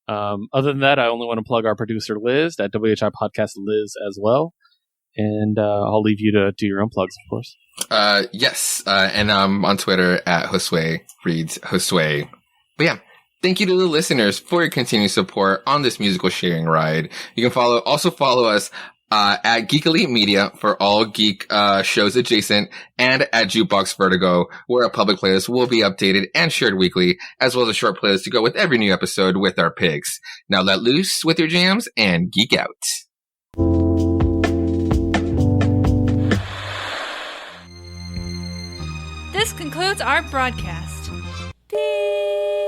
Other than that, I only want to plug our producer Liz at WHI Podcast Liz as well. And I'll leave you to do your own plugs, of course. Yes. And I'm on Twitter at Josue reads Josue. But yeah, thank you to the listeners for your continued support on this musical sharing ride. You can follow us at Geek Elite Media for all geek shows adjacent, and at Jukebox Vertigo, where a public playlist will be updated and shared weekly, as well as a short playlist to go with every new episode with our picks. Now let loose with your jams and geek out. This concludes our broadcast. Beep.